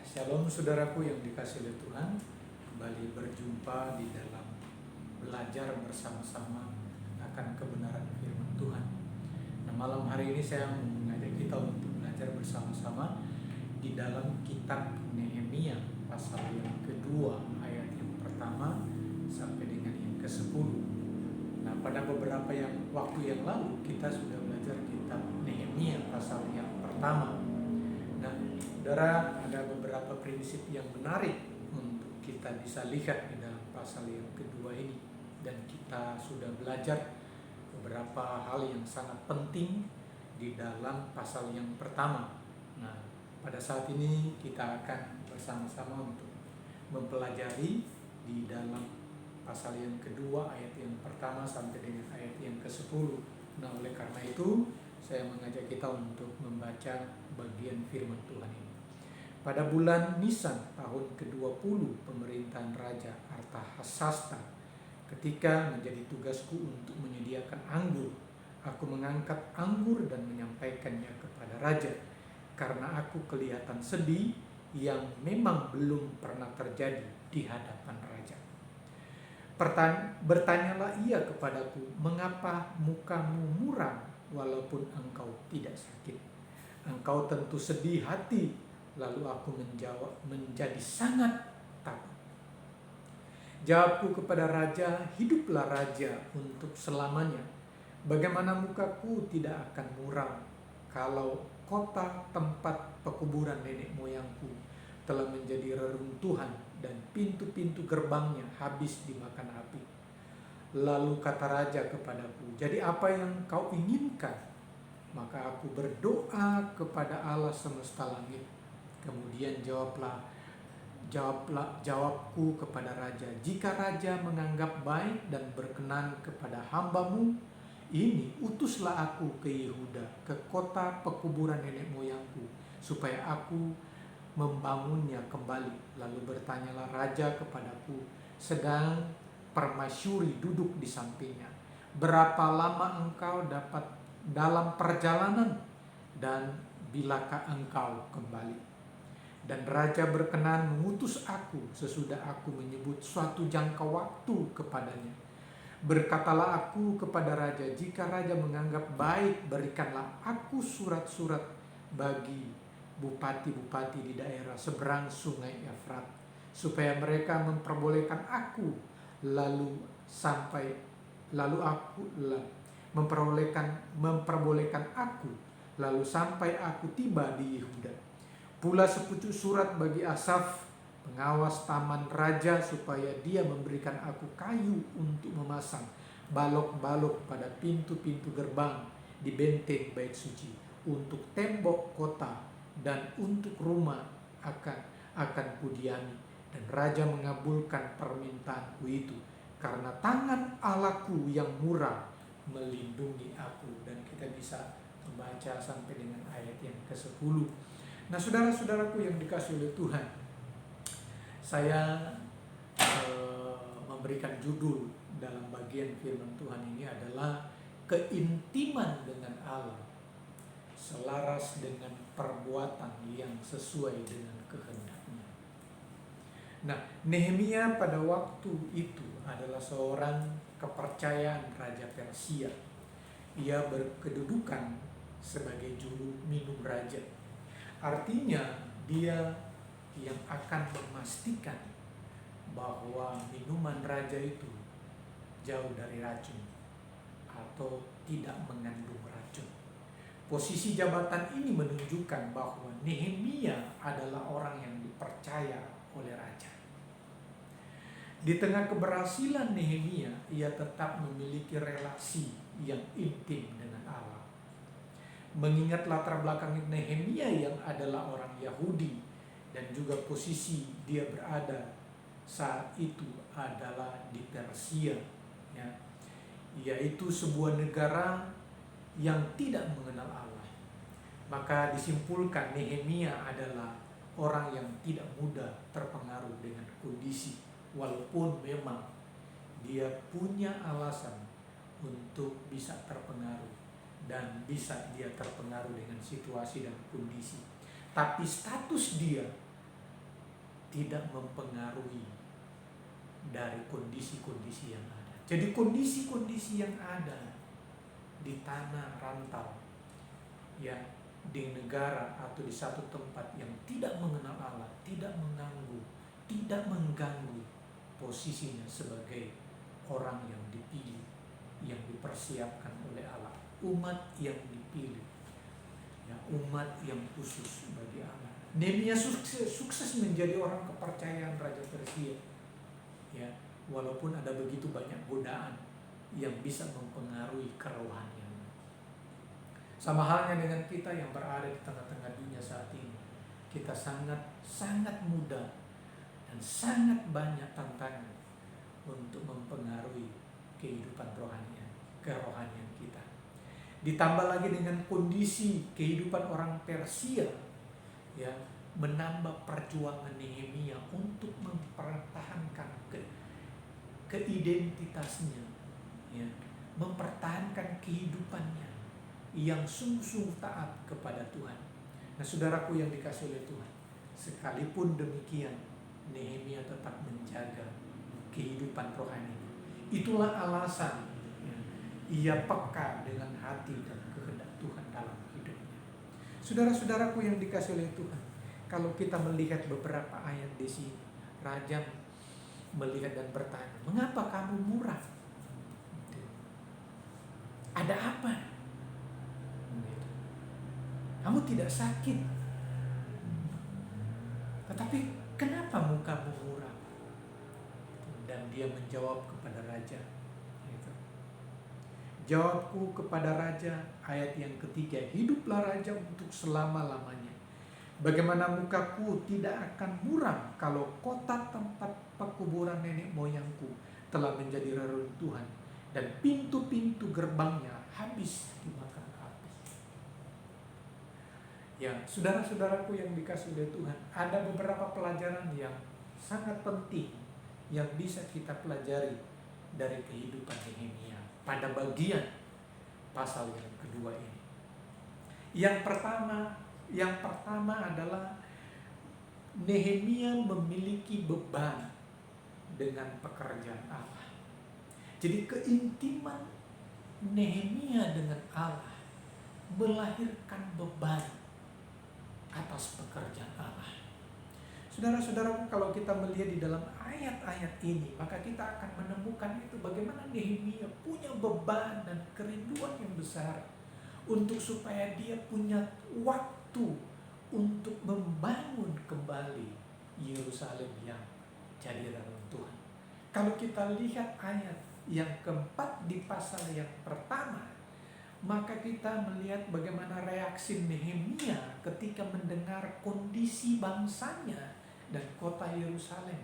Shalom saudaraku yang dikasihi oleh Tuhan. Kembali berjumpa di dalam belajar bersama-sama akan kebenaran firman Tuhan. Nah, malam hari ini saya mengajak kita untuk belajar bersama-sama di dalam kitab Nehemia pasal yang kedua ayat yang pertama sampai dengan yang ke-10. Nah, pada beberapa waktu yang lalu kita sudah belajar kitab Nehemia pasal yang pertama. Nah, saudara, ada beberapa prinsip yang menarik untuk kita bisa lihat di dalam pasal yang kedua ini. Dan kita sudah belajar beberapa hal yang sangat penting di dalam pasal yang pertama. Nah, pada saat ini kita akan bersama-sama untuk mempelajari di dalam pasal yang kedua ayat yang pertama sampai dengan ayat yang ke-10. Nah, oleh karena itu saya mengajak kita untuk membaca bagian firman Tuhan ini. Pada bulan Nisan tahun ke-20 pemerintahan Raja Artahsasta, ketika menjadi tugasku untuk menyediakan anggur, aku mengangkat anggur dan menyampaikannya kepada raja, karena aku kelihatan sedih yang memang belum pernah terjadi di hadapan raja. Bertanyalah ia kepadaku, mengapa mukamu muram walaupun engkau tidak sakit? Engkau tentu sedih hati. Lalu aku menjawab, menjadi sangat takut. Jawabku kepada raja, hiduplah raja untuk selamanya. Bagaimana mukaku tidak akan muram kalau kota tempat pekuburan nenek moyangku telah menjadi reruntuhan dan pintu-pintu gerbangnya habis dimakan api. Lalu kata raja kepadaku, jadi apa yang kau inginkan? Maka aku berdoa kepada Allah semesta langit. Kemudian jawabku kepada raja, jika raja menganggap baik dan berkenan kepada hambamu ini, utuslah aku ke Yehuda, ke kota pekuburan nenek moyangku, supaya aku membangunnya kembali. Lalu bertanyalah raja kepadaku, sedang permasyuri duduk di sampingnya, berapa lama engkau dapat dalam perjalanan, dan bilakah engkau kembali? Dan raja berkenan mengutus aku sesudah aku menyebut suatu jangka waktu kepadanya. Berkatalah aku kepada raja, jika raja menganggap baik, berikanlah aku surat-surat bagi bupati-bupati di daerah seberang sungai Efrat, supaya mereka memperbolehkan aku memperbolehkan aku lalu sampai aku tiba di Yehuda. Pula sepucuk surat bagi Asaf, pengawas taman raja, supaya dia memberikan aku kayu untuk memasang balok-balok pada pintu-pintu gerbang di benteng bait suci, untuk tembok kota dan untuk rumah akan kudiami. Dan raja mengabulkan permintaanku itu, karena tangan Allahku yang murah melindungi aku. Dan kita bisa membaca sampai dengan ayat yang ke-10. Nah, saudara-saudaraku yang dikasihi oleh Tuhan, saya memberikan judul dalam bagian firman Tuhan ini adalah keintiman dengan Allah selaras dengan perbuatan yang sesuai dengan kehendaknya. Nah, Nehemia pada waktu itu adalah seorang kepercayaan Raja Persia. Ia berkedudukan sebagai juru minum raja. Artinya dia yang akan memastikan bahwa minuman raja itu jauh dari racun atau tidak mengandung racun. Posisi jabatan ini menunjukkan bahwa Nehemia adalah orang yang dipercaya oleh raja. Di tengah keberhasilan Nehemia, ia tetap memiliki relasi yang intim dengan Allah. Mengingat latar belakang Nehemia yang adalah orang Yahudi, dan juga posisi dia berada saat itu adalah di Persia, ya, yaitu sebuah negara yang tidak mengenal Allah. Maka disimpulkan Nehemia adalah orang yang tidak mudah terpengaruh dengan kondisi, walaupun memang dia punya alasan untuk bisa terpengaruh dan bisa dia terpengaruh dengan situasi dan kondisi. Tapi status dia tidak mempengaruhi dari kondisi-kondisi yang ada. Jadi kondisi-kondisi yang ada di tanah rantau, ya, di negara atau di satu tempat yang tidak mengenal Allah, tidak mengganggu posisinya sebagai orang yang dipilih, yang dipersiapkan oleh Allah, umat yang dipilih, ya, umat yang khusus bagi Allah. Nehemia sukses menjadi orang kepercayaan Raja Persia, ya, walaupun ada begitu banyak godaan yang bisa mempengaruhi kerohanian. Sama halnya dengan kita yang berada di tengah-tengah dunia saat ini, kita sangat mudah dan sangat banyak tantangan untuk mempengaruhi kehidupan kerohanian kita. Ditambah lagi dengan kondisi kehidupan orang Persia, ya, menambah perjuangan Nehemia untuk mempertahankan keidentitasnya, ya, mempertahankan kehidupannya yang sungguh-sungguh taat kepada Tuhan. Nah, saudaraku yang dikasihi oleh Tuhan, sekalipun demikian Nehemia tetap menjaga kehidupan rohani. Itulah alasan, ya, ia peka dengan hati dan kehendak Tuhan dalam hidupnya. Saudara-saudaraku yang dikasihi oleh Tuhan, kalau kita melihat beberapa ayat di sini, raja melihat dan bertanya, "Mengapa kamu murah? Ada apa? Kamu tidak sakit, tetapi kenapa mukamu muram?" Dan dia menjawab kepada raja, "Jawabku kepada raja," ayat yang ketiga, "hiduplah raja untuk selama-lamanya. Bagaimana mukaku tidak akan muram kalau kota tempat pekuburan nenek moyangku telah menjadi reruntuhan dan pintu-pintu gerbangnya habis dimakan api." Ya, saudara-saudaraku yang dikasihi oleh Tuhan, ada beberapa pelajaran yang sangat penting yang bisa kita pelajari dari kehidupan Nehemia pada bagian pasal yang kedua ini. Yang pertama adalah Nehemia memiliki beban dengan pekerjaan Allah. Jadi keintiman Nehemia dengan Allah melahirkan beban atas pekerjaan Allah. Saudara-saudaraku, kalau kita melihat di dalam ayat-ayat ini, maka kita akan menemukan itu bagaimana Nehemia punya beban dan kerinduan yang besar untuk supaya dia punya waktu untuk membangun kembali Yerusalem yang jadi reruntuhan. Kalau kita lihat ayat yang keempat di pasal yang pertama, maka kita melihat bagaimana reaksi Nehemia ketika mendengar kondisi bangsanya dan kota Yerusalem.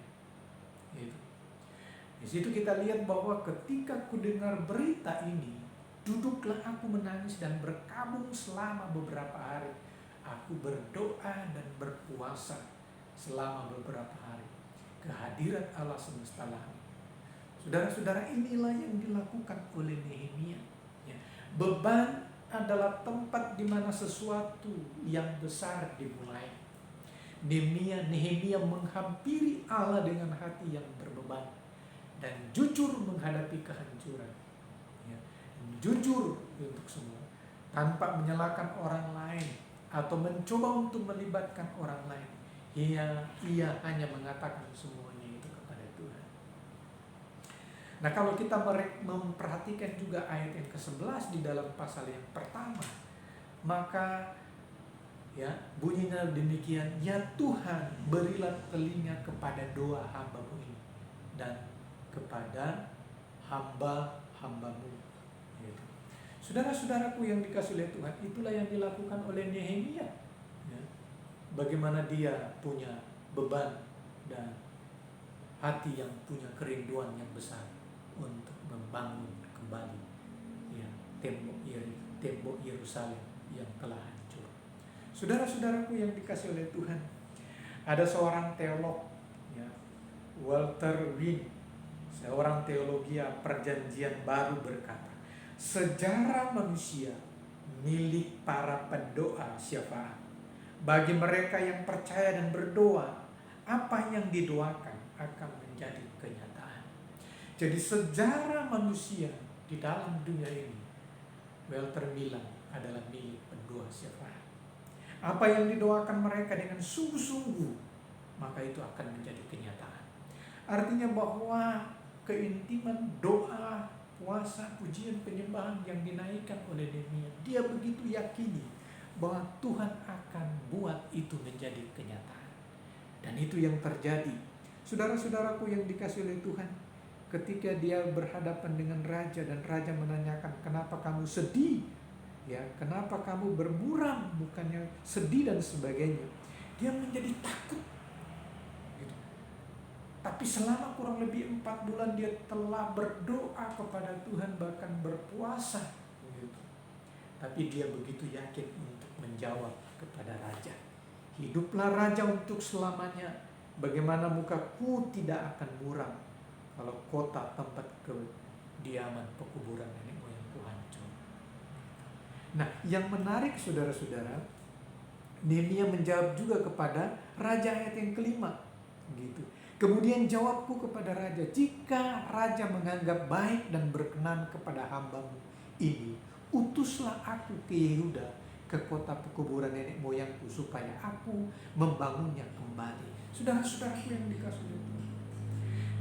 Di situ kita lihat bahwa ketika ku dengar berita ini, duduklah aku menangis dan berkabung selama beberapa hari. Aku berdoa dan berpuasa selama beberapa hari. Kehadiran Allah semesta langit. Saudara-saudara, inilah yang dilakukan oleh Nehemia. Beban adalah tempat di mana sesuatu yang besar dimulai. Nehemia menghampiri Allah dengan hati yang berbeban dan jujur menghadapi kehancuran. Jujur untuk semua, tanpa menyalahkan orang lain atau mencoba untuk melibatkan orang lain. Ia hanya mengatakan semuanya itu kepada Tuhan. Nah, kalau kita memperhatikan juga ayat yang ke-11 di dalam pasal yang pertama, maka ya bunyinya demikian, "Ya Tuhan, berilah telinga kepada doa hamba-Mu ini dan kepada hamba-hamba-Mu." Gitu. Saudara-saudaraku yang dikasihi oleh Tuhan, itulah yang dilakukan oleh Nehemia. Ya. Bagaimana dia punya beban dan hati yang punya kerinduan yang besar untuk membangun kembali, ya, tembok Yerusalem yang telah hancur. Saudara-saudaraku yang dikasihi oleh Tuhan, ada seorang teolog, ya, Walter Wink, seorang teologi Perjanjian Baru, berkata, "Sejarah manusia milik para pendoa syafaat. Bagi mereka yang percaya dan berdoa, apa yang didoakan akan menjadi kenyataan. Jadi sejarah manusia di dalam dunia ini, Walter bilang, adalah milik pendua syafaat. Apa yang didoakan mereka dengan sungguh-sungguh, maka itu akan menjadi kenyataan. Artinya bahwa keintiman doa, puasa, pujian, penyembahan yang dinaikkan oleh Nehemia, dia begitu yakini bahwa Tuhan akan buat itu menjadi kenyataan. Dan itu yang terjadi. Saudara-saudaraku yang dikasihi oleh Tuhan, ketika dia berhadapan dengan raja dan raja menanyakan, kenapa kamu sedih? Ya, kenapa kamu bermuram? Bukannya sedih dan sebagainya. Dia menjadi takut. Gitu. Tapi selama kurang lebih 4 bulan dia telah berdoa kepada Tuhan, bahkan berpuasa. Gitu. Tapi dia begitu yakin untuk menjawab kepada raja. Hiduplah raja untuk selamanya. Bagaimana mukaku tidak akan muram kalau kota tempat kediaman pekuburan nenek moyangku hancur. Nah, yang menarik saudara-saudara, Nehemia menjawab juga kepada raja ayat yang kelima. Gitu. Kemudian jawabku kepada raja, jika raja menganggap baik dan berkenan kepada hambamu ini, utuslah aku ke Yehuda, ke kota pekuburan nenek moyangku, supaya aku membangunnya kembali. Saudara-saudaraku yang dikasihi Tuhan,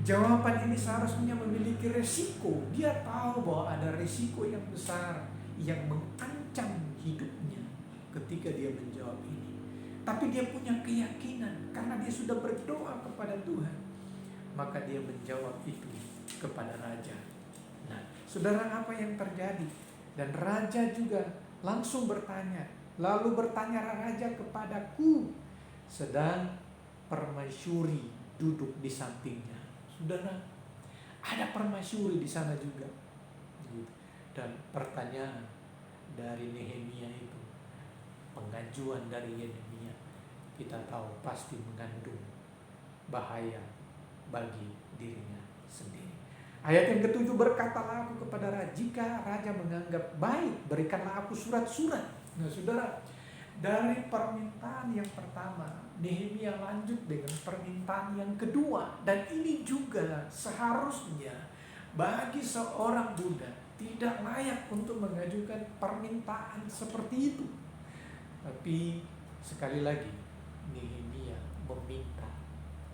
jawaban ini seharusnya memiliki resiko. Dia tahu bahwa ada resiko yang besar yang mengancam hidupnya ketika dia menjawab ini. Tapi dia punya keyakinan karena dia sudah berdoa kepada Tuhan. Maka dia menjawab itu kepada raja. Nah, saudara, apa yang terjadi? Dan raja juga langsung bertanya. Lalu bertanya raja kepadaku, sedang permaisuri duduk di sampingnya. Saudara, ada permaisuri di sana juga. Dan pertanyaan dari Nehemia itu, pengajuan dari Nehemia, kita tahu pasti mengandung bahaya bagi dirinya sendiri. Ayat yang ke-7, berkatalah aku kepada raja, jika raja menganggap baik, berikanlah aku surat-surat. Nah saudara, dari permintaan yang pertama, Nehemia lanjut dengan permintaan yang kedua. Dan ini juga seharusnya bagi seorang Buddha tidak layak untuk mengajukan permintaan seperti itu. Tapi sekali lagi, Nehemia meminta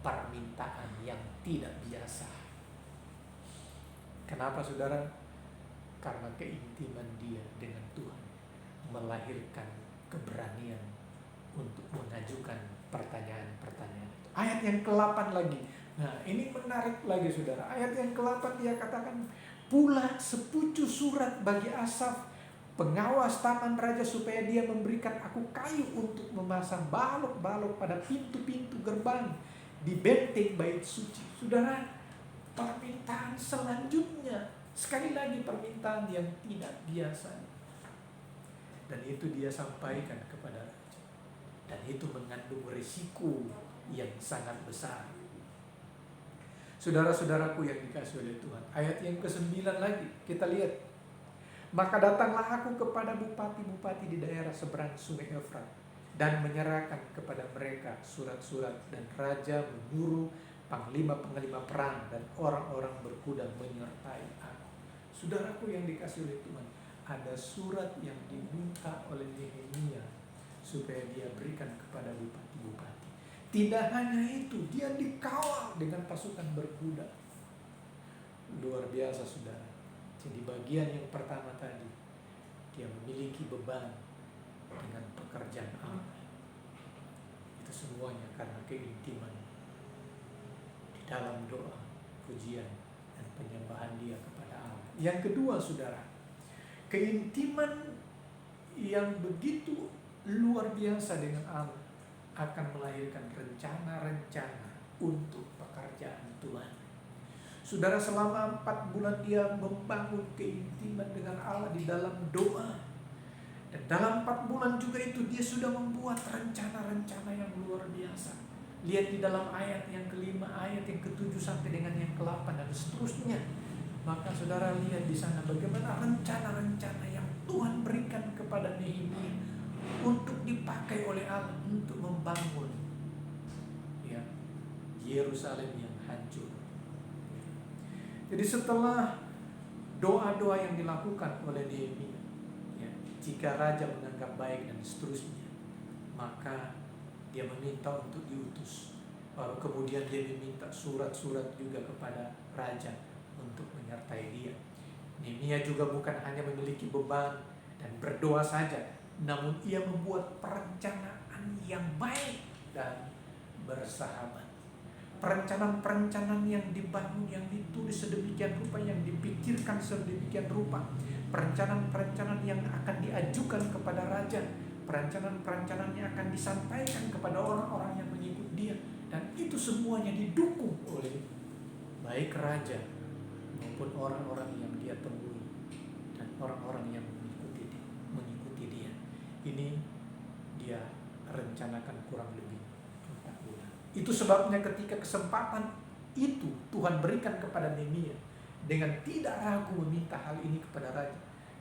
permintaan yang tidak biasa. Kenapa saudara? Karena keintiman dia dengan Tuhan melahirkan keberanian untuk mengajukan pertanyaan-pertanyaan itu. Ayat yang ke-8 lagi. Nah, ini menarik lagi saudara. Ayat yang ke-8 dia katakan, pula sepucuk surat bagi Asaf, pengawas taman raja, supaya dia memberikan aku kayu untuk memasang balok-balok pada pintu-pintu gerbang di benteng bait suci. Saudara, permintaan selanjutnya, sekali lagi permintaan yang tidak biasa. Dan itu dia sampaikan kepada raja. Dan itu mengandung risiko yang sangat besar. Saudara-saudaraku yang dikasihi oleh Tuhan, ayat yang ke-9 lagi, kita lihat. Maka datanglah aku kepada bupati-bupati di daerah seberang sungai Efrat, dan menyerahkan kepada mereka surat-surat, dan raja menyuruh panglima-panglima perang dan orang-orang berkuda menyertai aku. Saudaraku yang dikasihi oleh Tuhan, ada surat yang diminta oleh Nehemia supaya dia berikan kepada bupati-bupati. Tidak hanya itu, dia dikawal dengan pasukan berkuda. Luar biasa saudara. Jadi bagian yang pertama tadi, dia memiliki beban dengan pekerjaan Allah. Itu semuanya karena keintiman dalam doa, pujian, dan penyembahan dia kepada Allah. Yang kedua saudara, keintiman yang begitu luar biasa dengan Allah akan melahirkan rencana-rencana untuk pekerjaan Tuhan. Saudara, selama 4 bulan dia membangun keintiman dengan Allah di dalam doa. Dan dalam 4 bulan juga itu dia sudah membuat rencana-rencana yang luar biasa. Lihat di dalam ayat yang ke-5, ayat yang ke-7 sampai dengan yang ke-8 dan seterusnya. Maka saudara lihat di sana bagaimana rencana-rencana yang Tuhan berikan kepada Nehemia untuk dipakai oleh Allah untuk membangun ya Yerusalem yang hancur. Jadi setelah doa-doa yang dilakukan oleh Nehemia, ya, jika raja menganggap baik dan seterusnya, maka dia meminta untuk diutus. Lalu kemudian dia meminta surat-surat juga kepada raja untuk menyertai dia. Nehemia juga bukan hanya memiliki beban dan berdoa saja, namun ia membuat perencanaan yang baik dan bersahabat. Perencanaan-perencanaan yang dibangun, yang ditulis sedemikian rupa, yang dipikirkan sedemikian rupa. Perencanaan-perencanaan yang akan diajukan kepada raja. Perencanaan-perencanaan yang akan disampaikan kepada orang-orang yang mengikut dia. Dan itu semuanya didukung oleh baik raja maupun orang-orang yang dia temui dan orang-orang yang mengikuti dia. Ini dia rencanakan kurang lebih 4 bulan. Itu sebabnya ketika kesempatan itu Tuhan berikan kepada Nehemia, dengan tidak ragu meminta hal ini kepada raja,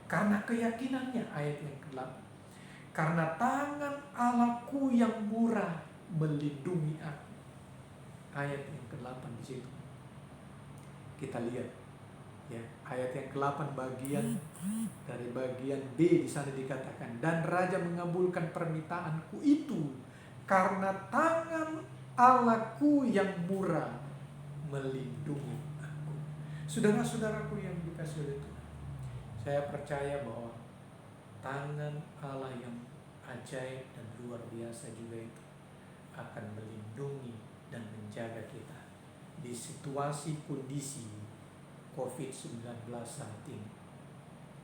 karena keyakinannya. Ayat yang ke-8, karena tangan Allahku yang murah melindungi aku. Ayat yang ke-8 di situ kita lihat, ya, ayat yang ke-8 bagian dari bagian B di sana dikatakan, dan raja mengabulkan permintaanku itu karena tangan Allahku yang murah melindungi aku. Saudara-saudaraku yang dikasihi oleh Tuhan, saya percaya bahwa tangan Allah yang ajaib dan luar biasa juga itu akan melindungi dan menjaga kita di situasi kondisi COVID-19 saat ini.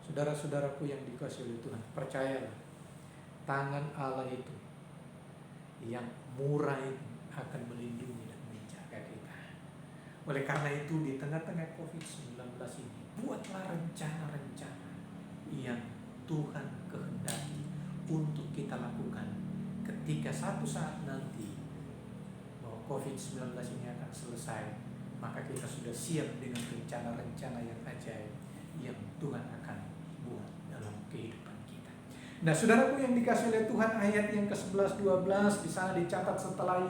Saudara-saudaraku yang dikasihi oleh Tuhan, percayalah, tangan Allah itu yang murah itu akan melindungi dan menjaga kita. Oleh karena itu, di tengah-tengah COVID-19 ini, buatlah rencana-rencana yang Tuhan kehendaki untuk kita lakukan ketika satu saat nanti bahwa COVID-19 ini akan selesai. Maka kita sudah siap dengan rencana-rencana yang ajaib yang Tuhan akan buat dalam kehidupan kita. Nah, saudaraku yang dikasihi oleh Tuhan, ayat yang ke-11-12 di sana dicatat, setelah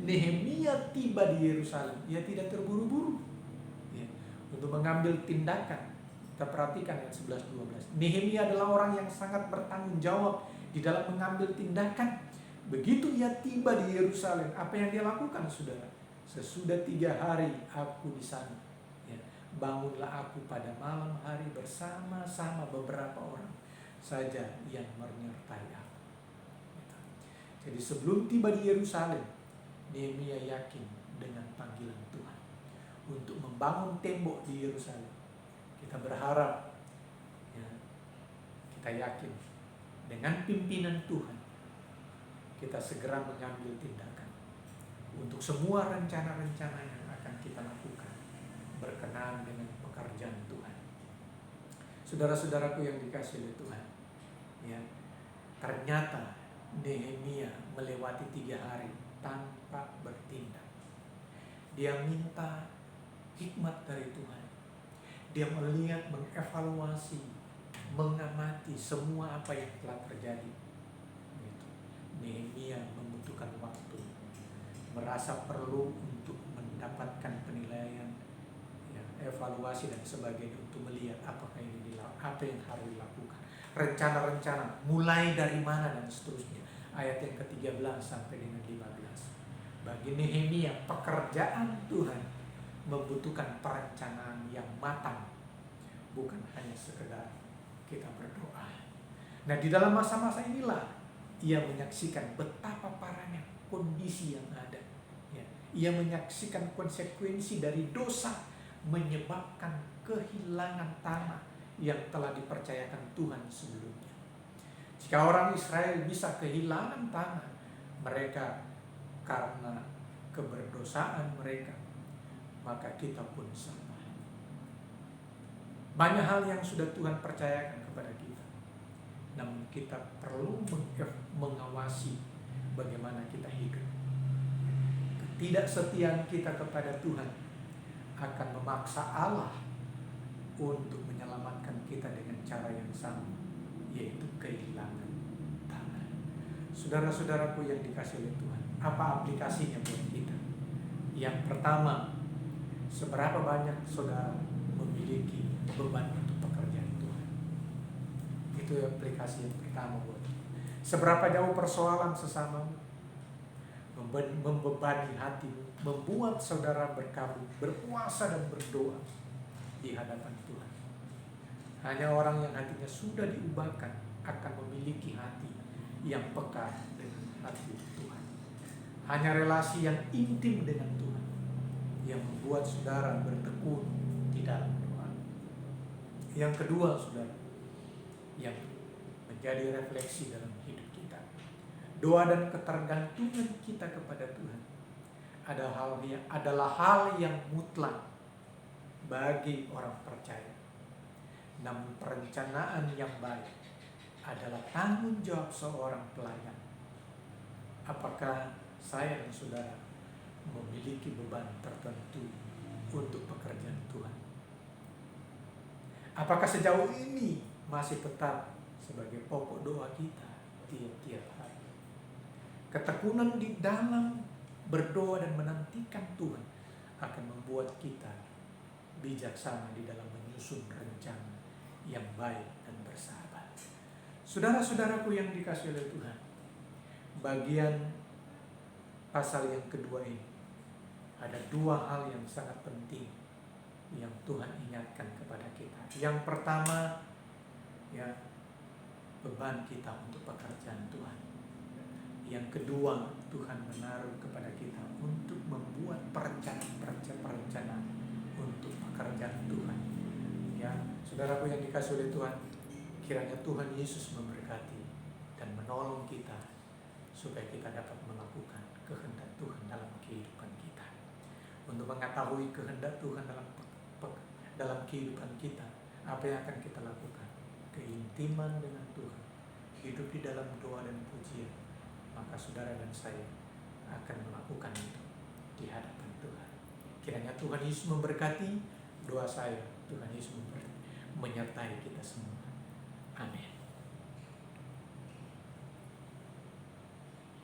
Nehemia tiba di Yerusalem, ia tidak terburu-buru, ya, untuk mengambil tindakan. Kita perhatikan ayat 11-12. Nehemia adalah orang yang sangat bertanggung jawab di dalam mengambil tindakan. Begitu ia tiba di Yerusalem, apa yang dia lakukan, saudara? Sesudah 3 hari aku di sana, ya, bangunlah aku pada malam hari bersama-sama beberapa orang saja yang menyertai aku. Jadi sebelum tiba di Yerusalem, Nehemia yakin dengan panggilan Tuhan untuk membangun tembok di Yerusalem. Kita berharap, ya, kita yakin dengan pimpinan Tuhan, kita segera mengambil tindakan untuk semua rencana-rencana yang akan kita lakukan berkenaan dengan pekerjaan Tuhan. Saudara-saudaraku yang dikasihi oleh Tuhan, ya, ternyata Nehemia melewati 3 hari tanpa bertindak. Dia minta hikmat dari Tuhan. Dia melihat, mengevaluasi, mengamati semua apa yang telah terjadi. Nehemia membutuhkan waktu, merasa perlu untuk mendapatkan penilaian, ya, evaluasi dan sebagainya, untuk melihat apakah ini apa yang harus dilakukan, rencana-rencana mulai dari mana dan seterusnya. Ayat yang ke-13 sampai dengan 15. Bagi Nehemia, pekerjaan Tuhan membutuhkan perencanaan yang matang, bukan hanya sekedar kita berdoa. Nah, di dalam masa-masa inilah ia menyaksikan betapa parahnya kondisi yang ada. Ya, ia menyaksikan konsekuensi dari dosa menyebabkan kehilangan tanah yang telah dipercayakan Tuhan sebelumnya. Jika orang Israel bisa kehilangan tanah mereka karena keberdosaan mereka, maka kita pun sama. Banyak hal yang sudah Tuhan percayakan kepada kita, namun kita perlu mengawasi bagaimana kita hidup. Ketidaksetiaan kita kepada Tuhan akan memaksa Allah untuk menyelamatkan kita dengan cara yang sama, yaitu kehilangan tanah. Saudara-saudaraku yang dikasihi oleh Tuhan, apa aplikasinya buat kita? Yang pertama, seberapa banyak saudara memiliki beban untuk pekerjaan Tuhan? Itu aplikasi yang pertama buat. Seberapa jauh persoalan sesama membebani hatimu, membuat saudara berkabung, berpuasa dan berdoa di hadapan Tuhan. Hanya orang yang hatinya sudah diubahkan akan memiliki hati yang peka dengan hati Tuhan. Hanya relasi yang intim dengan Tuhan yang membuat saudara bertekun di dalam doa. Yang kedua, saudara, yang menjadi refleksi dalam hidup kita, doa dan ketergantungan kita kepada Tuhan adalah hal yang mutlak bagi orang percaya. Namun perencanaan yang baik adalah tanggung jawab seorang pelayan. Apakah saya dan saudara memiliki beban tertentu untuk pekerjaan Tuhan? Apakah sejauh ini masih tetap sebagai pokok doa kita tiap-tiap hari? Ketekunan di dalam berdoa dan menantikan Tuhan akan membuat kita bijaksana di dalam menyusun rencana yang baik dan bersahabat. Saudara-saudaraku yang dikasihi oleh Tuhan, bagian pasal yang kedua ini ada dua hal yang sangat penting yang Tuhan ingatkan kepada kita. Yang pertama, beban kita untuk pekerjaan Tuhan. Yang kedua, Tuhan menaruh kepada kita untuk membuat perencanaan untuk pekerjaan Tuhan. Saudaraku yang dikasihi oleh Tuhan, kiranya Tuhan Yesus memberkati dan menolong kita supaya kita dapat melakukan kehendak Tuhan dalam kehidupan kita. Untuk mengetahui kehendak Tuhan dalam kehidupan kita, apa yang akan kita lakukan? Keintiman dengan Tuhan, hidup di dalam doa dan pujian, maka saudara dan saya akan melakukan itu di hadapan Tuhan. Kiranya Tuhan Yesus memberkati doa saya. Tuhan Yesus menyertai kita semua. Amin.